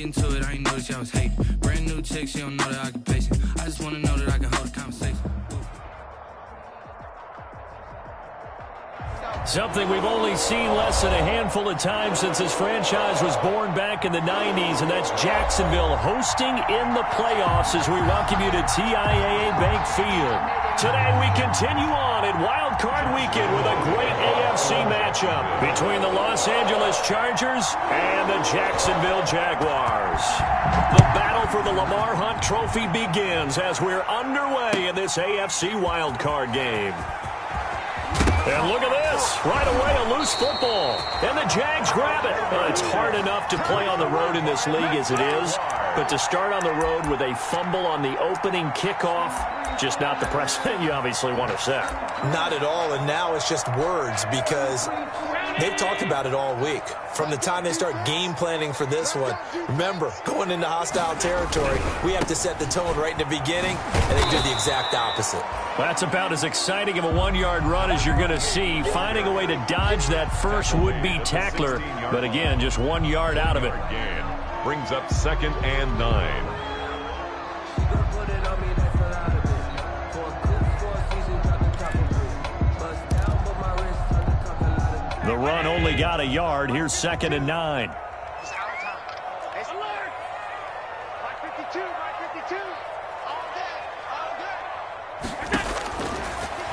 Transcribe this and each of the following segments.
get into it, I ain't noticed y'all was hating. Brand new chick, she don't know that I can pace it. I just wanna know that I can hold a conversation. Something we've only seen less than a handful of times since this franchise was born back in the 90s, and that's Jacksonville hosting in the playoffs as we welcome you to TIAA Bank Field. Today we continue on in Wild Card Weekend with a great AFC matchup between the Los Angeles Chargers and the Jacksonville Jaguars. The battle for the Lamar Hunt Trophy begins as we're underway in this AFC Wild Card game. And look at this. Right away, a loose football. And the Jags grab it. It's hard enough to play on the road in this league as it is. But to start on the road with a fumble on the opening kickoff, just not the precedent you obviously want to set. Not at all, and now it's just words because they've talked about it all week. From the time they start game planning for this one, remember, going into hostile territory, we have to set the tone right in the beginning, and they do the exact opposite. That's about as exciting of a one-yard run as you're going to see, finding a way to dodge that first would-be tackler. But again, just 1 yard out of it. Brings up 2nd and 9. The run only got a yard. Here's 2nd and 9.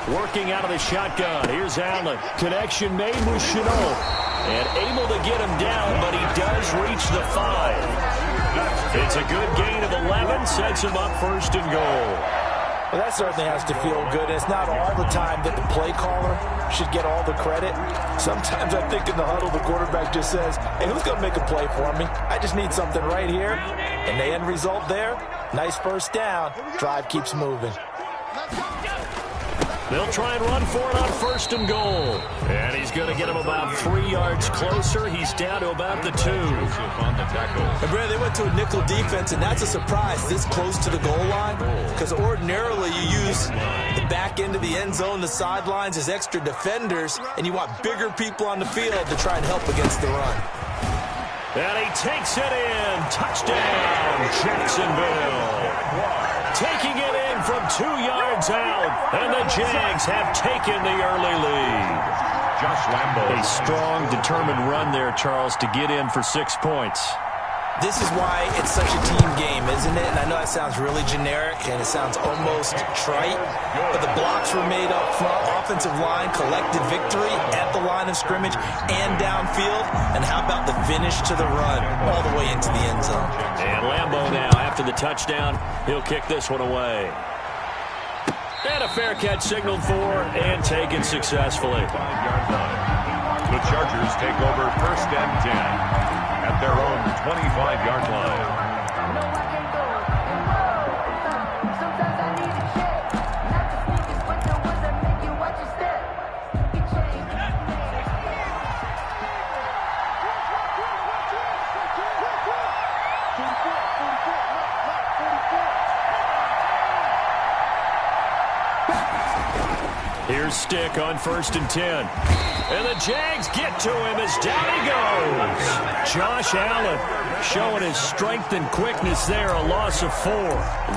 Working out of the shotgun. Here's Allen. Connection made with Shenault. And able to get him down, but he does reach the 5. It's a good gain of 11. Sets him up 1st and goal. Well, that certainly has to feel good. It's not all the time that the play caller should get all the credit. Sometimes I think in the huddle, the quarterback just says, hey, who's going to make a play for me? I just need something right here. And the end result there, nice first down. Drive keeps moving. They'll try and run for it on 1st and goal. And he's going to get him about 3 yards closer. He's down to about the 2. And Brad, they went to a nickel defense, and that's a surprise this close to the goal line. Because ordinarily you use the back end of the end zone, the sidelines as extra defenders, and you want bigger people on the field to try and help against the run. And he takes it in. Touchdown, Jacksonville. Taking it in from 2 yards out. And the Jags have taken the early lead. Josh Lambo. A strong, determined run there, Charles, to get in for 6 points. This is why it's such a team game, isn't it? And I know that sounds really generic and it sounds almost trite, but the blocks were made up front. Offensive line collected victory at the line of scrimmage and downfield. And how about the finish to the run all the way into the end zone? And Lambo now, after the touchdown, he'll kick this one away. And a fair catch signaled for and taken successfully. 5-yard line. The Chargers take over 1st and 10. At their own 25-yard line. Here's Stick on 1st and 10. And the Jags get to him as down he goes. Josh Allen showing his strength and quickness there, a loss of 4.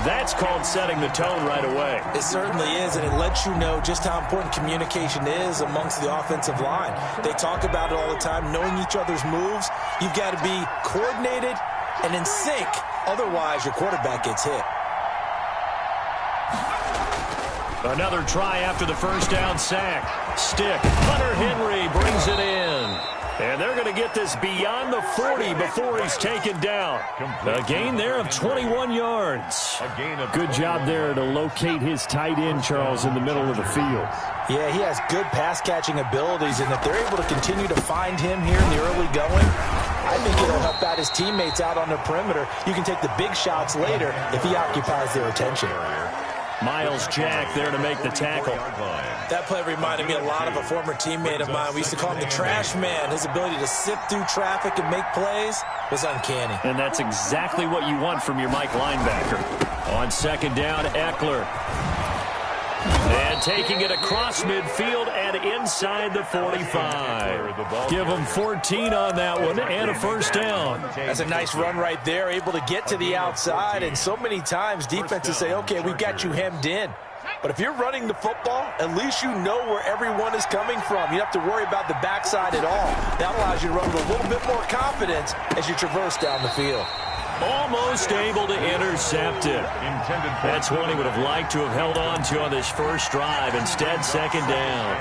That's called setting the tone right away. It certainly is, and it lets you know just how important communication is amongst the offensive line. They talk about it all the time, knowing each other's moves. You've got to be coordinated and in sync. Otherwise, your quarterback gets hit. Another try after the first down sack. Stick. Hunter Henry brings it in. And they're going to get this beyond the 40 before he's taken down. A gain there of 21 yards. Good job there to locate his tight end, Charles, in the middle of the field. Yeah, he has good pass-catching abilities, and if they're able to continue to find him here in the early going, I think it'll help out his teammates out on the perimeter. You can take the big shots later if he occupies their attention. Miles Jack there to make the tackle. That play reminded me a lot of a former teammate of mine. We used to call him the trash man. His ability to sift through traffic and make plays was uncanny. And that's exactly what you want from your Mike linebacker. On 2nd down, Eckler. And taking it across midfield and inside the 45. Give them 14 on that one and a first down. That's a nice run right there, able to get to the outside. And so many times defenses say, okay, we've got you hemmed in. But if you're running the football, at least you know where everyone is coming from. You don't have to worry about the backside at all. That allows you to run with a little bit more confidence as you traverse down the field. Almost able to intercept it. That's one he would have liked to have held on to on this first drive. Instead, second down.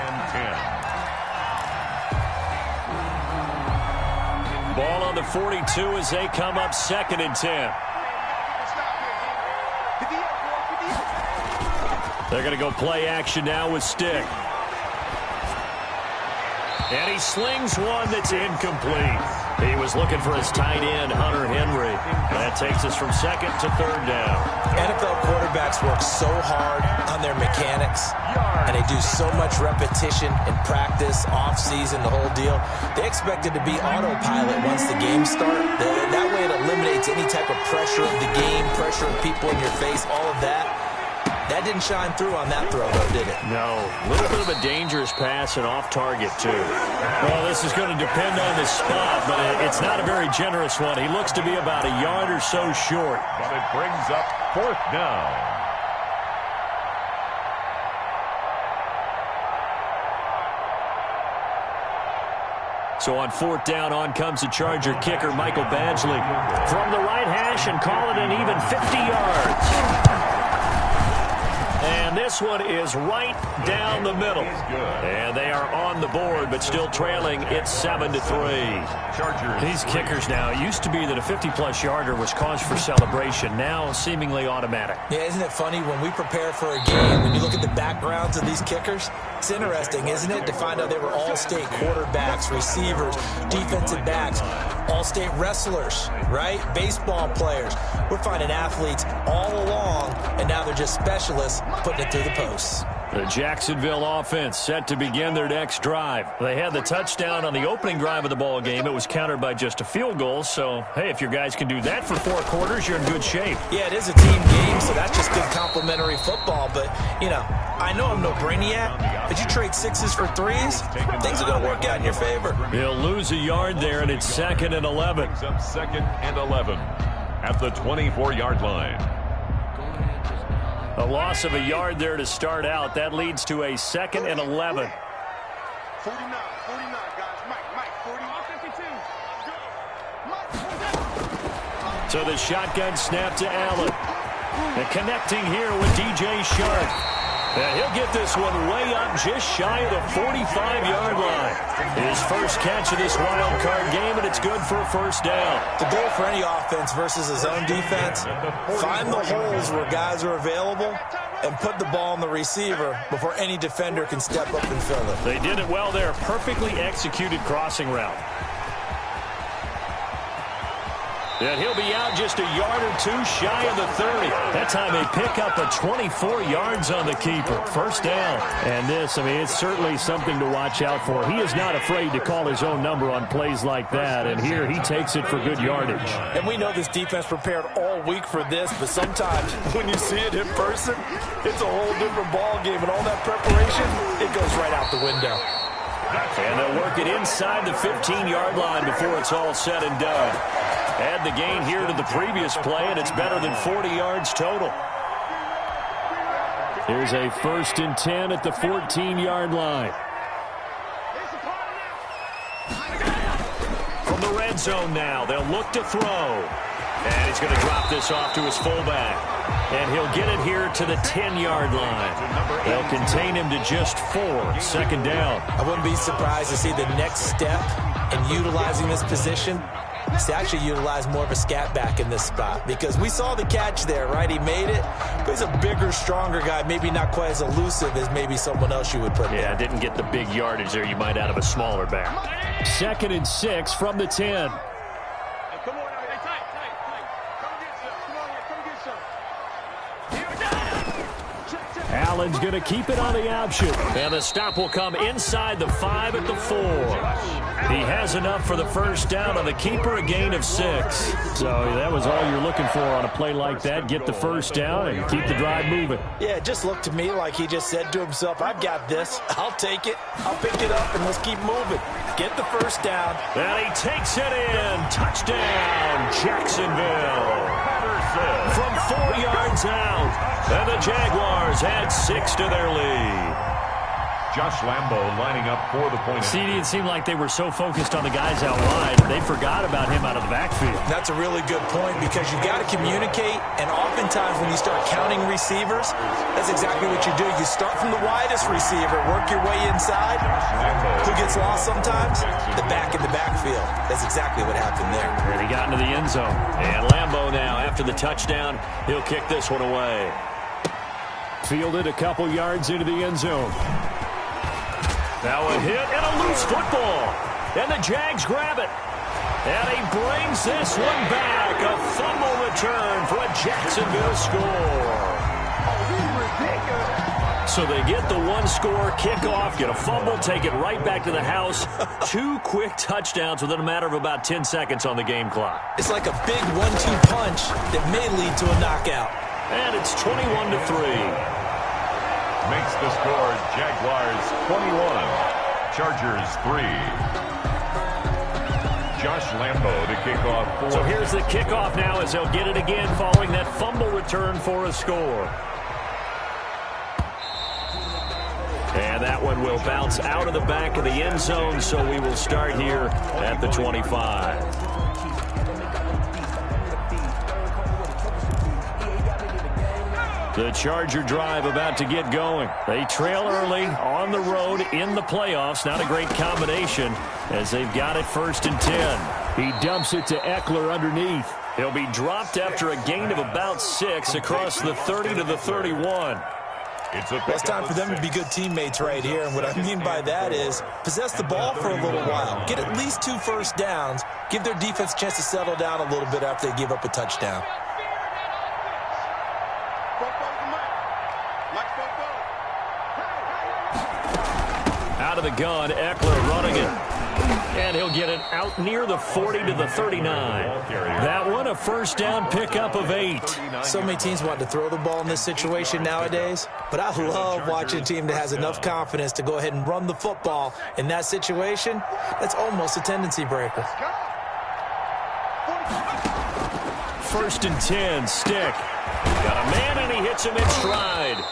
Ball on the 42 as they come up second and 10. They're going to go play action now with Stick. And he slings one that's incomplete. He was looking for his tight end, Hunter Henry. That takes us from second to third down. NFL quarterbacks work so hard on their mechanics, and they do so much repetition in practice, off-season, the whole deal. They expect it to be autopilot once the game starts. That way it eliminates any type of pressure of the game, pressure of people in your face, all of that. That didn't shine through on that throw, though, did it? No. A little bit of a dangerous pass and off target, too. Well, this is going to depend on the spot, but it's not a very generous one. He looks to be about a yard or so short. But it brings up fourth down. So on fourth down, on comes the Charger kicker, Michael Badgley. From the right hash and call it an even 50 yards. And this one is right down the middle. And they are on the board, but still trailing. It's 7-3. These kickers now, it used to be that a 50-plus yarder was cause for celebration. Now seemingly automatic. Yeah, isn't it funny when we prepare for a game, when you look at the backgrounds of these kickers, it's interesting, isn't it, to find out they were all-state quarterbacks, receivers, defensive backs, all-state wrestlers, right? Baseball players. We're finding athletes all along, and now they're just specialists putting it through the posts. The Jacksonville offense set to begin their next drive. They had the touchdown on the opening drive of the ball game. It was countered by just a field goal. So, hey, if your guys can do that for 4 quarters, you're in good shape. Yeah, it is a team game, so that's just good complimentary football. But, you know, I know I'm no brainiac, but you trade sixes for threes, things are going to work out in your favor. He'll lose a yard there, and it's 2nd and 11. Up 2nd and 11 at the 24-yard line. A loss of a yard there to start out. That leads to a 2nd and 11. 49, guys. Mike, 40. So the shotgun snap to Allen. And connecting here with DJ Shark. And he'll get this one way up just shy of the 45-yard line. His first catch of this wild card game, and it's good for a first down. The goal for any offense versus his own defense, find the holes where guys are available and put the ball on the receiver before any defender can step up and fill it. They did it well there. Perfectly executed crossing route. And he'll be out just a yard or two shy of the 30. That time they pick up a 24 yards on the keeper. First down. And this, I mean, it's certainly something to watch out for. He is not afraid to call his own number on plays like that. And here he takes it for good yardage. And we know this defense prepared all week for this, but sometimes when you see it in person, it's a whole different ball game. And all that preparation, it goes right out the window. And they'll work it inside the 15-yard line before it's all said and done. Add the gain here to the previous play, and it's better than 40 yards total. Here's a 1st and 10 at the 14-yard line. From the red zone now, they'll look to throw. And he's going to drop this off to his fullback. And he'll get it here to the 10-yard line. They'll contain him to just 4. 2nd down. I wouldn't be surprised to see the next step in utilizing this position is to actually utilize more of a scat back in this spot, because we saw the catch there, right? He made it, but he's a bigger, stronger guy, maybe not quite as elusive as maybe someone else you would put Yeah, there. didn't get the big yardage there you might out of a smaller back. 2nd and 6 from the 10. Come on, hey, tight. Come get some. Come on, come get some. Here we go. Check. Allen's going to keep it on the option. And the stop will come inside the 5 at the 4. He has enough for the first down on the keeper, a gain of 6. So that was all you're looking for on a play like that. Get the first down and keep the drive moving. Yeah, it just looked to me like he just said to himself, I've got this. I'll take it. I'll pick it up, and let's keep moving. Get the first down. And he takes it in. Touchdown, Jacksonville. From 4 yards out. And the Jaguars add 6 to their lead. Josh Lambo lining up for the point. CD, it seemed like they were so focused on the guys out wide, they forgot about him out of the backfield. That's a really good point because you got to communicate, and oftentimes when you start counting receivers, that's exactly what you do. You start from the widest receiver, work your way inside. Who gets lost sometimes? The back in the backfield. That's exactly what happened there. And he got into the end zone. And Lambo now, after the touchdown, he'll kick this one away. Fielded a couple yards into the end zone. Now a hit and a loose football. And the Jags grab it. And he brings this one back. A fumble return for a Jacksonville score. So they get the one-score kickoff, get a fumble, take it right back to the house. 2 quick touchdowns within a matter of about 10 seconds on the game clock. It's like a big 1-2 punch that may lead to a knockout. And it's 21-3. Makes the score Jaguars 21, Chargers 3. Josh Lambo to kick off for. So here's the kickoff now as they'll get it again following that fumble return for a score. And that one will bounce out of the back of the end zone, so we will start here at the 25. The Charger drive about to get going. They trail early on the road in the playoffs. Not a great combination as they've got it 1st and 10. He dumps it to Eckler underneath. He'll be dropped after a gain of about 6 across the 30 to the 31. It's time for them to be good teammates right here. And what I mean by that is possess the ball for a little while. Get at least 2 first downs. Give their defense a chance to settle down a little bit after they give up a touchdown. Out of the gun, Eckler running it. And he'll get it out near the 40 to the 39. That one, a first down pickup of 8. So many teams want to throw the ball in this situation nowadays, but I love watching a team that has enough confidence to go ahead and run the football. In that situation, that's almost a tendency breaker. 1st and 10, Stick. Got a man and he hits him in stride.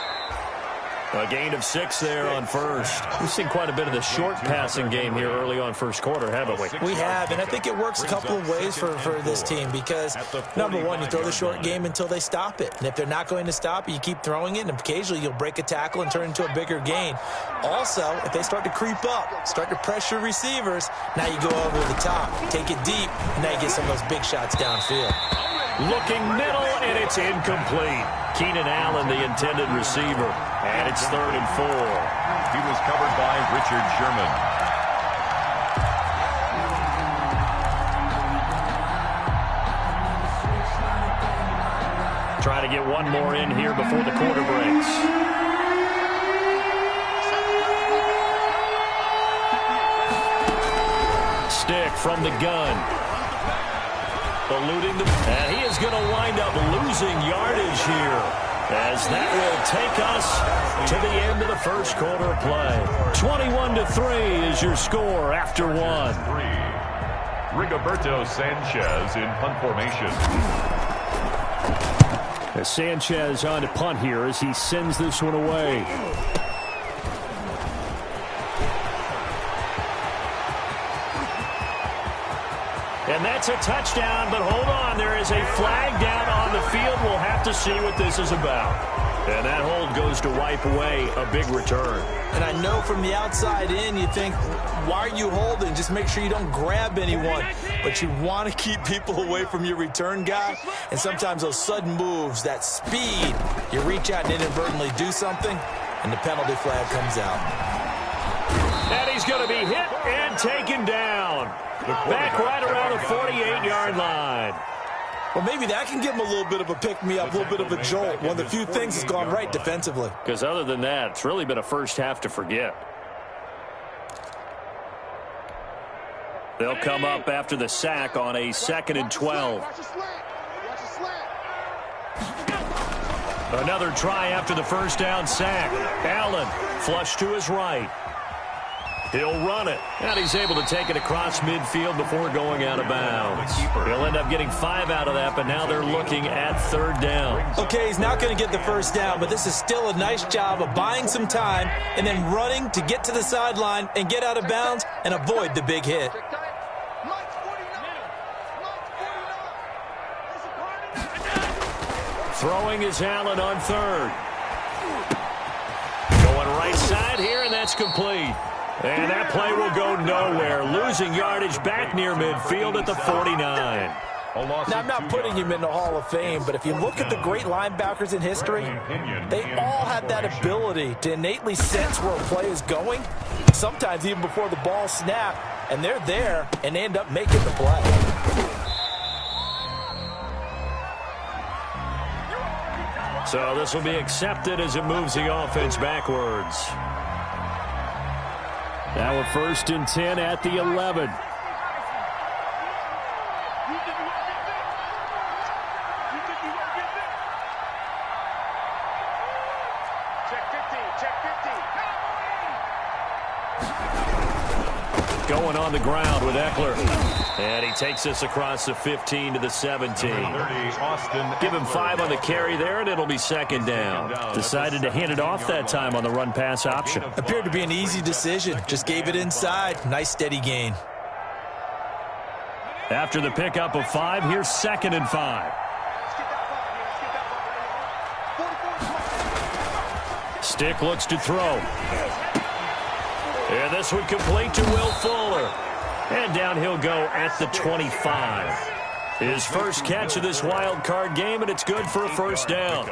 A gain of 6 there on first. We've seen quite a bit of the short passing game here early on first quarter, haven't we? We have, and I think it works a couple of ways for this team because, number one, you throw the short game until they stop it. And if they're not going to stop it, you keep throwing it, and occasionally you'll break a tackle and turn into a bigger gain. Also, if they start to creep up, start to pressure receivers, now you go over the top, take it deep, and now you get some of those big shots downfield. Looking middle, and it's incomplete. Keenan Allen, the intended receiver. And it's 3rd and 4. He was covered by Richard Sherman. Trying to get one more in here before the quarter breaks. Stick from the gun. Eluding the... And he is going to wind up losing yardage here, as that will take us to the end of the first quarter of play. 21-3 is your score after 1. Rigoberto Sanchez in punt formation. As Sanchez on to punt here as he sends this one away. And that's a touchdown, but hold on. There is a flag down on the field. We'll have to see what this is about. And that hold goes to wipe away a big return. And I know from the outside in, you think, why are you holding? Just make sure you don't grab anyone. But you want to keep people away from your return guy. And sometimes those sudden moves, that speed, you reach out and inadvertently do something, and the penalty flag comes out. And he's going to be hit and taken down. Back right around the 48-yard line. Well, maybe that can give him a little bit of a pick-me-up, a little bit of a jolt. One of the few things that's gone right defensively. Because other than that, it's really been a first half to forget. They'll come up after the sack on a 2nd and 12. Another try after the first down sack. Allen flush to his right. He'll run it, and he's able to take it across midfield before going out of bounds. He'll end up getting 5 out of that, but now they're looking at 3rd down. Okay, he's not going to get the first down, but this is still a nice job of buying some time and then running to get to the sideline and get out of bounds and avoid the big hit. Throwing is Allen on 3rd. Going right side here, and that's complete. And that play will go nowhere. Losing yardage back near midfield at the 49. Now, I'm not putting him in the Hall of Fame, but if you look at the great linebackers in history, they all have that ability to innately sense where a play is going, sometimes even before the ball snaps, and they're there, and they end up making the play. So this will be accepted as it moves the offense backwards. Now we're 1st and 10 at the 11. Going on the ground with Eckler. And he takes us across the 15 to the 17. Give him 5 on the carry there, and it'll be 2nd down. Decided to hand it off that time on the run-pass option. Appeared to be an easy decision. Just gave it inside. Nice, steady gain. After the pickup of 5, here's 2nd and 5. Stick looks to throw. And this one complete to Will Fuller. And down he'll go at the 25. His first catch of this wild card game, and it's good for a 1st down.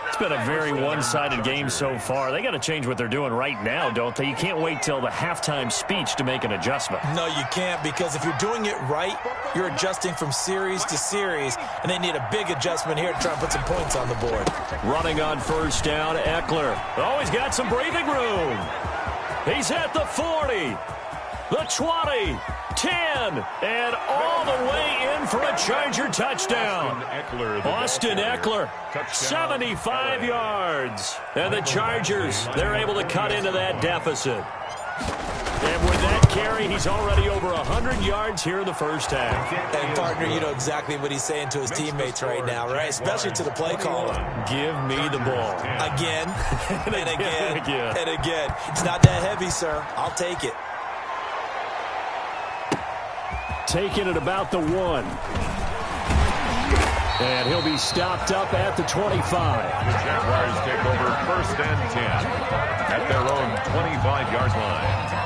It's been a very one-sided game so far. They got to change what they're doing right now, don't they? You can't wait till the halftime speech to make an adjustment. No, you can't, because if you're doing it right, you're adjusting from series to series, and they need a big adjustment here to try and put some points on the board. Running on 1st down, Eckler. Oh, he's got some breathing room. He's at the 40, the 20, 10, and all the way in for a Charger touchdown. Austin Eckler, 75 yards. And the Chargers, they're able to cut into that deficit. And with that carry, he's already over 100 yards here in the first half. And, partner, you know exactly what he's saying to his teammates right now, right? Especially to the play caller. Give me the ball. Again, and again, and again. It's not that heavy, sir. I'll take it. Taking it about the 1. And he'll be stopped up at the 25. The Jaguars take over 1st and 10 at their own 25-yard line.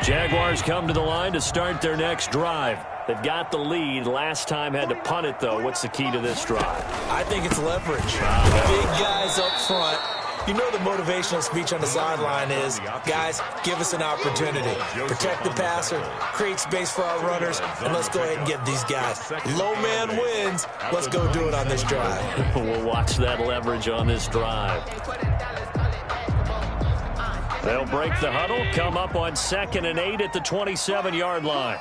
Jaguars come to the line to start their next drive. They've got the lead. Last time had to punt it, though. What's the key to this drive? I think it's leverage. Big guys up front. You know the motivational speech on the sideline is, guys, give us an opportunity. Protect the passer, create space for our runners, and let's go ahead and get these guys. Low man wins. Let's go do it on this drive. We'll watch that leverage on this drive. They'll break the huddle, come up on 2nd and 8 at the 27-yard line.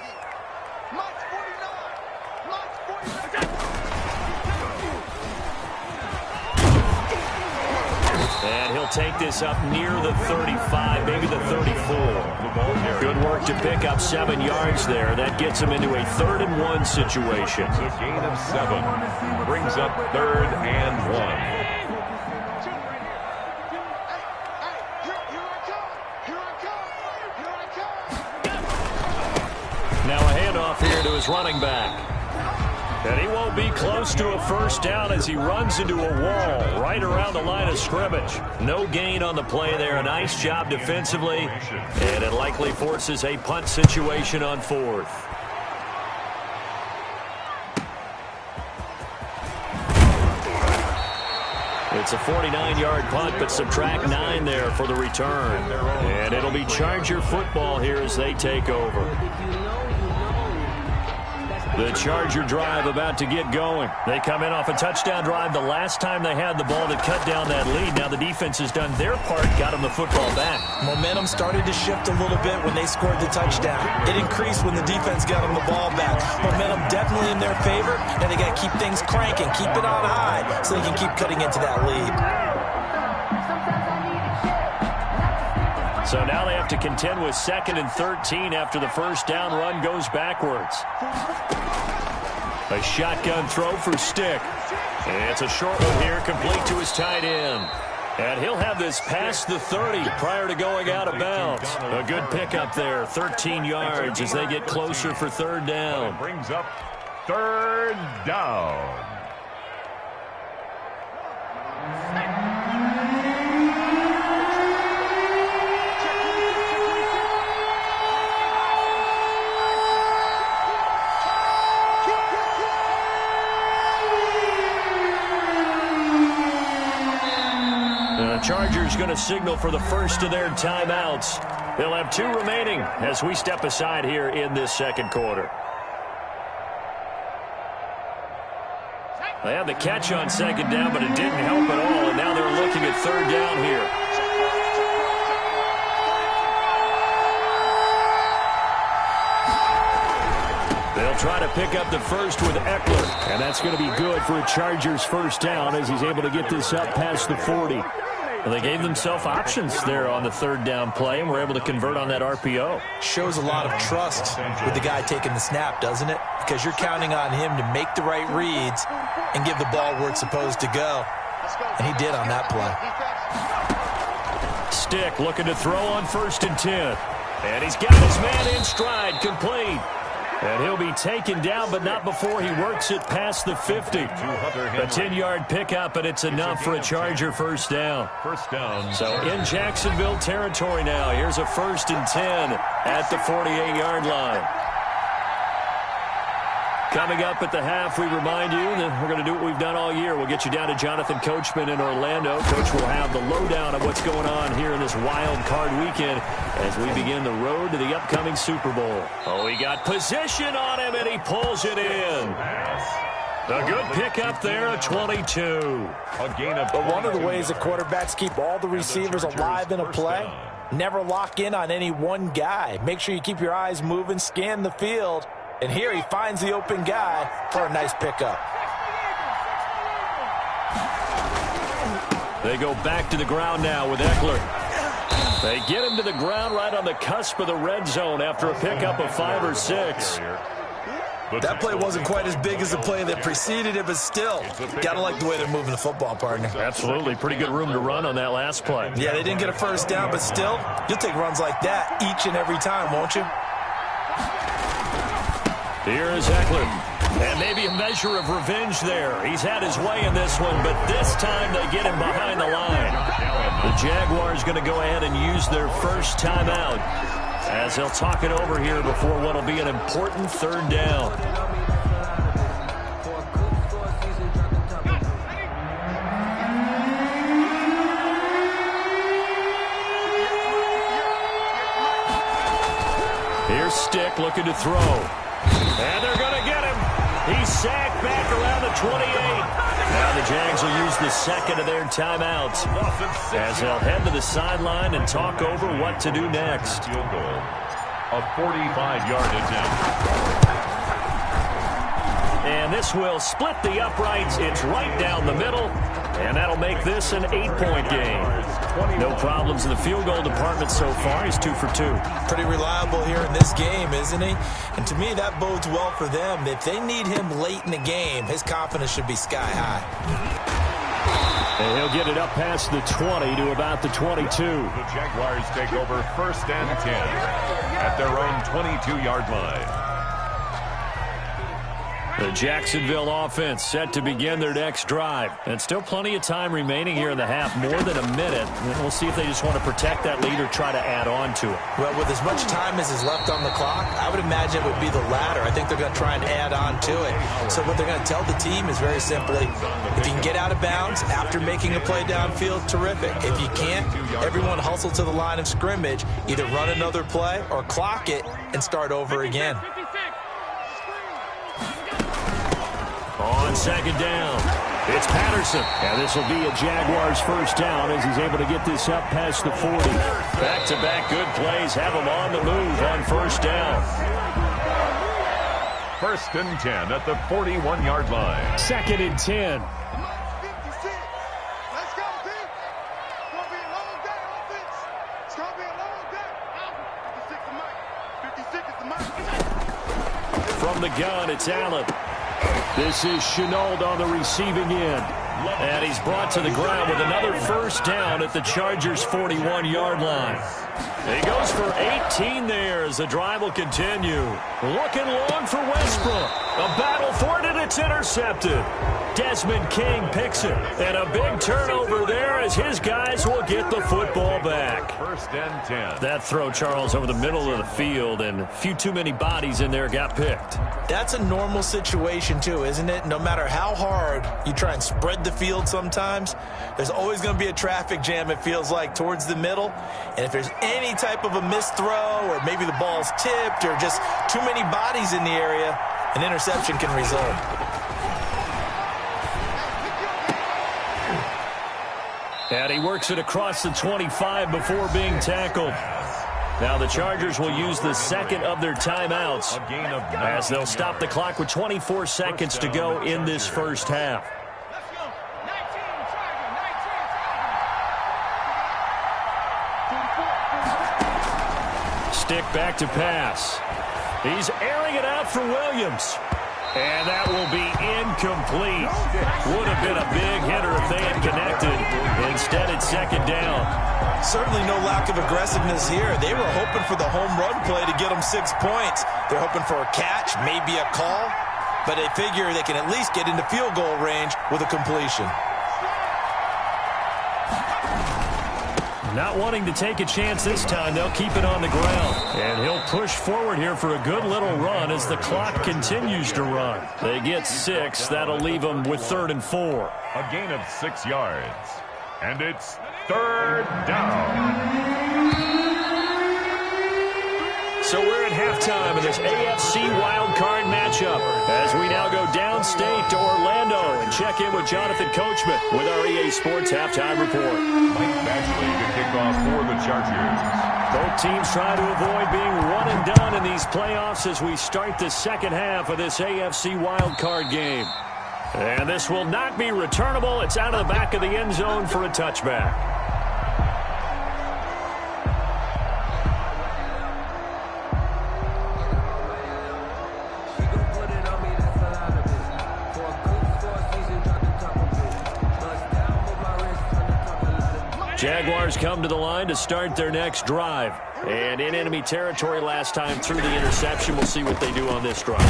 And he'll take this up near the 35, maybe the 34. Good work to pick up 7 yards there. That gets him into a 3rd and 1 situation. A gain of 7 brings up 3rd and 1. Now a handoff here to his running back. And he won't be close to a 1st down as he runs into a wall right around the line of scrimmage. No gain on the play there. A nice job defensively. And it likely forces a punt situation on 4th. It's a 49-yard punt, but subtract 9 there for the return. And it'll be Charger football here as they take over. The Charger drive about to get going. They come in off a touchdown drive the last time they had the ball that cut down that lead. Now the defense has done their part, got them the football back. Momentum started to shift a little bit when they scored the touchdown. It increased when the defense got them the ball back. Momentum definitely in their favor, and they got to keep things cranking, keep it on high so they can keep cutting into that lead. So now they have to contend with 2nd and 13 after the first down run goes backwards. A shotgun throw for Stick. It's a short one here, complete to his tight end. And he'll have this past the 30 prior to going out of bounds. A good pickup there, 13 yards as they get closer for 3rd down. Brings up 3rd down. The Chargers going to signal for the first of their timeouts. They'll have 2 remaining as we step aside here in this 2nd quarter. They had the catch on 2nd down, but it didn't help at all, and now they're looking at 3rd down here. They'll try to pick up the first with Eckler, and that's going to be good for a Chargers first down as he's able to get this up past the 40. Well, they gave themselves options there on the 3rd down play, and were able to convert on that RPO. Shows a lot of trust with the guy taking the snap, doesn't it? Because you're counting on him to make the right reads and give the ball where it's supposed to go. And he did on that play. Stick looking to throw on 1st and 10. And he's got his man in stride, complete. And he'll be taken down, but not before he works it past the 50. A 10-yard pickup, and it's enough for a Charger first down. So in Jacksonville territory now. Here's a 1st and 10 at the 48-yard line. Coming up at the half, we remind you that we're going to do what we've done all year. We'll get you down to Jonathan Coachman in Orlando. Coach will have the lowdown of what's going on here in this wild card weekend as we begin the road to the upcoming Super Bowl. Oh, he got position on him, and he pulls it in. A good pickup there, a 22. But one of the ways that quarterbacks keep all the receivers alive in a play, never lock in on any one guy. Make sure you keep your eyes moving, scan the field. And here he finds the open guy for a nice pickup. They go back to the ground now with Eckler. They get him to the ground right on the cusp of the red zone after a pickup of 5 or 6. That play wasn't quite as big as the play that preceded it, but still, gotta like the way they're moving the football, partner. Absolutely. Pretty good room to run on that last play. Yeah, they didn't get a first down, but still, you'll take runs like that each and every time, won't you? Here is Eckler. And maybe a measure of revenge there. He's had his way in this one, but this time they get him behind the line. The Jaguars going to go ahead and use their first timeout as they'll talk it over here before what will be an important 3rd down. Here's Stick looking to throw. And they're going to get him. He's sacked back around the 28. Now the Jags will use the 2nd of their timeouts as they'll head to the sideline and talk over what to do next. A 45-yard attempt. And this will split the uprights. It's right down the middle. And that'll make this an 8-point game. No problems in the field goal department so far. He's 2 for 2. Pretty reliable here in this game, isn't he? And to me, that bodes well for them. If they need him late in the game, his confidence should be sky high. And he'll get it up past the 20 to about the 22. The Jaguars take over 1st and 10 at their own 22-yard line. The Jacksonville offense set to begin their next drive. And still plenty of time remaining here in the half, more than a minute. And we'll see if they just want to protect that lead or try to add on to it. Well, with as much time as is left on the clock, I would imagine it would be the latter. I think they're going to try and add on to it. So what they're going to tell the team is very simply, if you can get out of bounds after making a play downfield, terrific. If you can't, everyone hustle to the line of scrimmage, either run another play or clock it and start over again. On second down, it's Patterson. And this will be a Jaguars first down as he's able to get this up past the 40. Back-to-back good plays have him on the move on first down. First and 10 at the 41-yard line. Second and 10. From the gun, it's Allen. This is Shenault on the receiving end. And he's brought to the ground with another first down at the Chargers' 41-yard line. He goes for 18 there as the drive will continue. Looking long for Westbrook. A battle for it, and it's intercepted. Desmond King picks it. And a big turnover there as his guys will get the football back. First and 10. That throw, Charles, over the middle of the field, and a few too many bodies in there got picked. That's a normal situation too, isn't it? No matter how hard you try and spread the field sometimes, there's always going to be a traffic jam, it feels like, towards the middle. And if there's any type of a missed throw, or maybe the ball's tipped, or just too many bodies in the area, an interception can result. And he works it across the 25 before being tackled. Now the Chargers will use the second of their timeouts as they'll stop the clock with 24 seconds to go in this first half. Stick back to pass. He's airing it out for Williams. And that will be incomplete. Would have been a big hitter if they had connected. Instead, it's second down. Certainly no lack of aggressiveness here. They were hoping for the home run play to get them 6 points. They're hoping for a catch, maybe a call, but they figure they can at least get into field goal range with a completion. Not wanting to take a chance this time, they'll keep it on the ground. And he'll push forward here for a good little run as the clock continues to run. They get 6. That'll leave them with 3rd and 4. A gain of 6 yards. And it's 3rd down. So we're at halftime in this AFC wildcard matchup as we now go downstate to Orlando and check in with Jonathan Coachman with our EA Sports Halftime Report. Mike Badgley to kick off for the Chargers. Both teams try to avoid being one and done in these playoffs as we start the second half of this AFC wildcard game. And this will not be returnable. It's out of the back of the end zone for a touchback. Jaguars come to the line to start their next drive. And in enemy territory last time through the interception. We'll see what they do on this drive.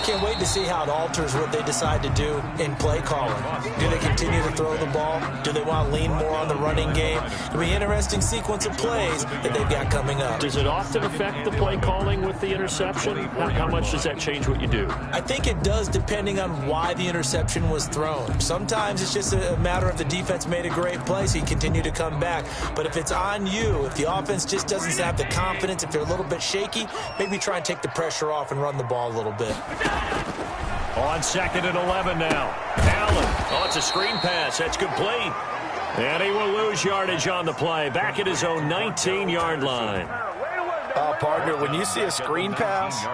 Can't wait to see how it alters what they decide to do in play calling. Do they continue to throw the ball? Do they want to lean more on the running game? It'll be an interesting sequence of plays that they've got coming up. Does it often affect the play calling with the interception? How much does that change what you do? I think it does, depending on why the interception was thrown. Sometimes it's just a matter of the defense made a great play, so you continue to come back. But if it's on you, if the offense just doesn't have the confidence, if they're a little bit shaky, maybe try and take the pressure off and run the ball a little bit. On 2nd and 11 now. Allen. Oh, it's a screen pass. That's complete. And he will lose yardage on the play. Back at his own 19-yard line. Partner, when you see a screen pass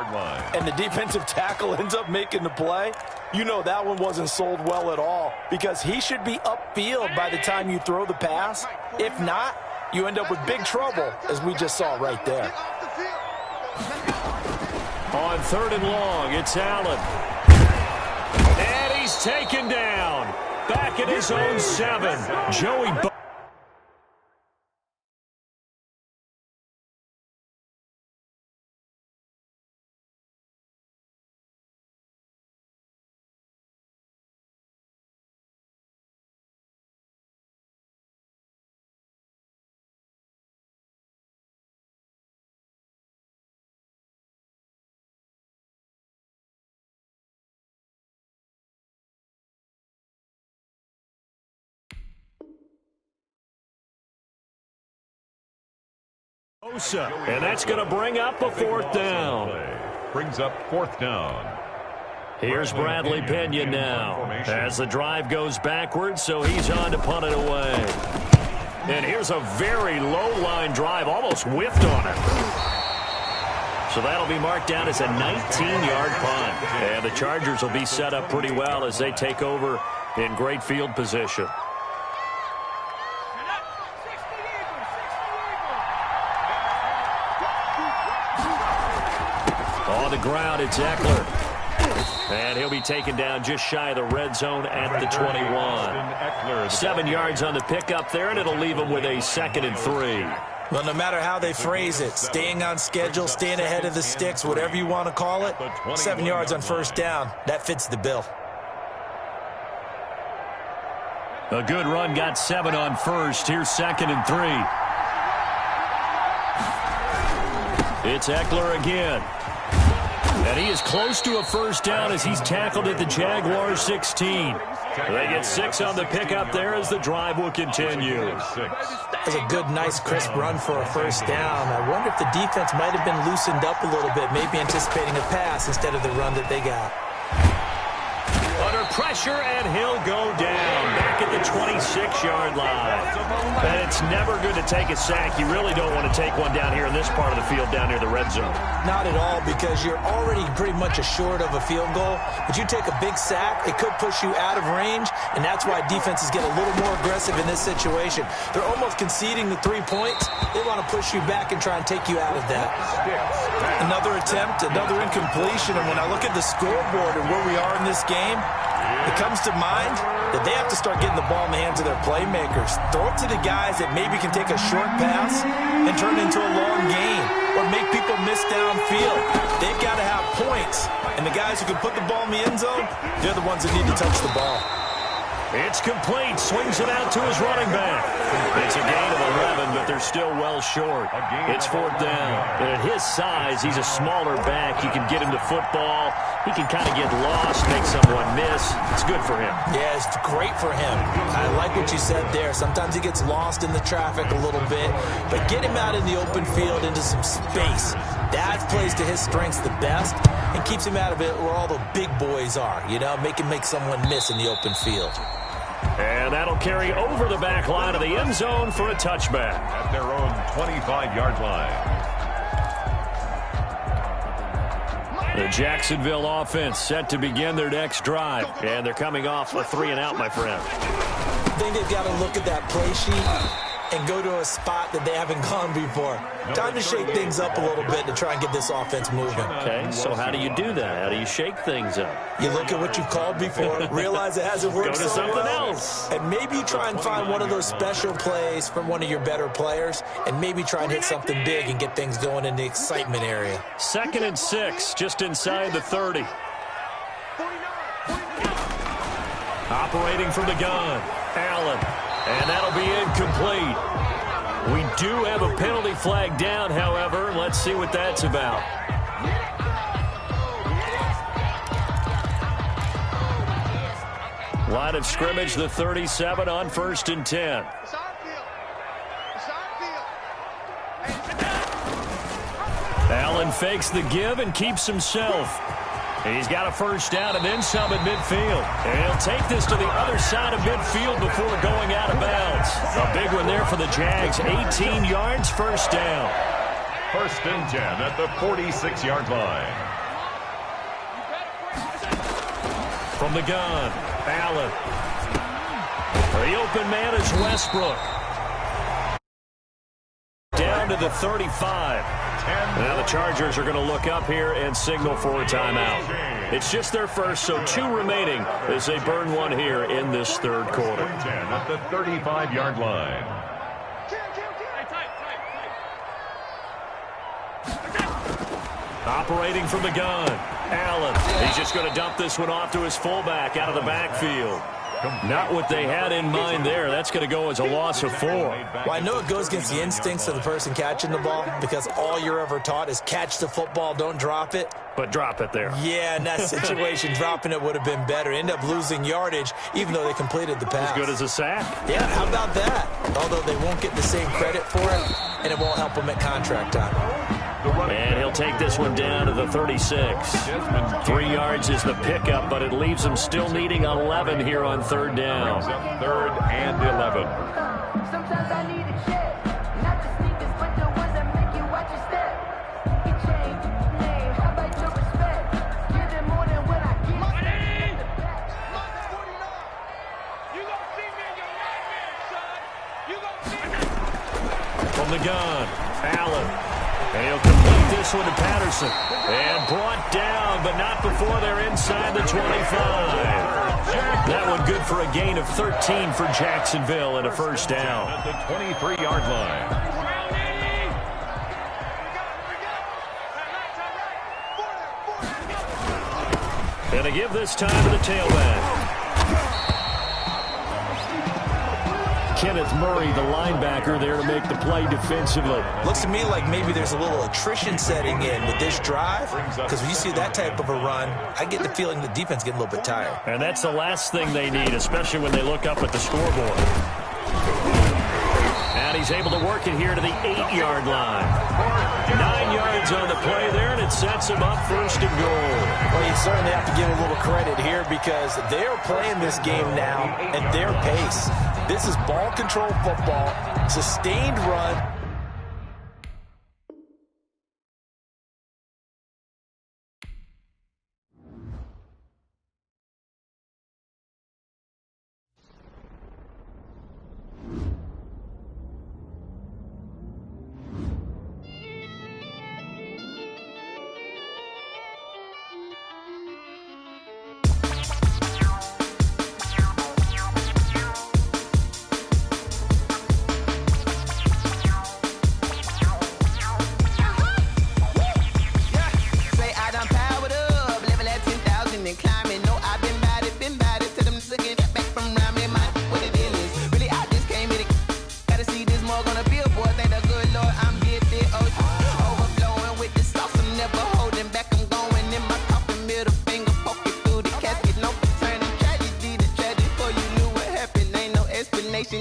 and the defensive tackle ends up making the play, you know that one wasn't sold well at all, because he should be upfield by the time you throw the pass. If not, you end up with big trouble, as we just saw right there. On 3rd and long, it's Allen. And he's taken down. Back at his own 7. Joey And that's going to bring up a 4th down. Brings up 4th down. Here's Bradley Pena now as the drive goes backwards, so he's on to punt it away. And here's a very low-line drive, almost whiffed on it. So that'll be marked down as a 19-yard punt. And the Chargers will be set up pretty well as they take over in great field position. On the ground, it's Eckler. And he'll be taken down just shy of the red zone at the 21. 7 yards on the pickup there, and it'll leave him with a 2nd and 3. Well, no matter how they phrase it, staying on schedule, staying ahead of the sticks, whatever you want to call it, 7 yards on 1st down, that fits the bill. A good run got 7 on 1st. Here's 2nd and 3. It's Eckler again. And he is close to a 1st down as he's tackled at the Jaguars 16. They get 6 on the pickup there as the drive will continue. That's a good, nice, crisp run for a 1st down. I wonder if the defense might have been loosened up a little bit, maybe anticipating a pass instead of the run that they got. Under pressure, and he'll go down back at the 26-yard line. And it's never good to take a sack. You really don't want to take one down here in this part of the field down near the red zone. Not at all, because you're already pretty much assured of a field goal. But you take a big sack, it could push you out of range, and that's why defenses get a little more aggressive in this situation. They're almost conceding the 3 points. They want to push you back and try and take you out of that. Another attempt, another incompletion, and when I look at the scoreboard and where we are in this game, it comes to mind that they have to start getting the ball in the hands of their playmakers. Throw it to the guys that maybe can take a short pass and turn it into a long gain or make people miss downfield. They've got to have points. And the guys who can put the ball in the end zone, they're the ones that need to touch the ball. It's complete. Swings it out to his running back. It's a gain of 11, but they're still well short. It's 4th down. And at his size, he's a smaller back. You can get him to football. He can kind of get lost, make someone miss. It's good for him. Yeah, it's great for him. I like what you said there. Sometimes he gets lost in the traffic a little bit, but get him out in the open field into some space. That plays to his strengths the best and keeps him out of it where all the big boys are, you know, make someone miss in the open field. And that'll carry over the back line of the end zone for a touchback. At their own 25-yard line. The Jacksonville offense set to begin their next drive. And they're coming off a 3-and-out, my friend. I think they've got to look at that play sheet and go to a spot that they haven't gone before. Time to shake things up a little bit to try and get this offense moving. Okay, so how do you do that? How do you shake things up? You look at what you've called before, realize it hasn't worked so so something well, else. and maybe you try and find one of those special plays from one of your better players, and maybe try and hit something big and get things going in the excitement area. 2nd and 6, just inside the 30. Operating from the gun, Allen. And that'll be incomplete. We do have a penalty flag down, however. Let's see what that's about. Line of scrimmage, the 37 on 1st and 10. Allen fakes the give and keeps himself. He's got a 1st down and then some at midfield. And he'll take this to the other side of midfield before going out of bounds. A big one there for the Jags. 18 yards, 1st down. 1st and 10 at the 46-yard line. From the gun, Allen. The open man is Westbrook. Down to the 35. Now the Chargers are going to look up here and signal for a timeout. It's just their first, so 2 remaining as they burn one here in this 3rd quarter. 10 at the 35-yard line. Operating from the gun, Allen. He's just going to dump this one off to his fullback out of the backfield. Not what they had in mind there. That's going to go as a loss of 4. Well, I know it goes against the instincts of the person catching the ball because all you're ever taught is catch the football, don't drop it. But drop it there. Yeah, in that situation, dropping it would have been better. End up losing yardage, even though they completed the pass. As good as a sack. Yeah, how about that? Although they won't get the same credit for it, and it won't help him at contract time. And he'll take this one down to the 36. 3 yards is the pickup, but it leaves him still needing 11 here on third down. Third and 11. Sometimes I need a check, not the sneakers, but the ones that make you watch your step. He changed his name, how about your respect? Give them more than what I give. You gon' see me in your nightmares, son. You gon' see me. From the gun, Allen. And he'll complete this one to Patterson. And brought down, but not before they're inside the 25. That one good for a gain of 13 for Jacksonville and a first down. At the 23-yard line. And they give this time to the tailback. Kenneth Murray, the linebacker, there to make the play defensively. Looks to me like maybe there's a little attrition setting in with this drive, because when you see that type of a run, I get the feeling the defense getting a little bit tired. And that's the last thing they need, especially when they look up at the scoreboard. And he's able to work it here to the 8-yard line. 9 yards on the play there, and it sets him up first and goal. Well, you certainly have to give him a little credit here because they're playing this game now at their pace. This is ball control football, sustained run.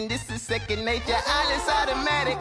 This is second nature, all is automatic.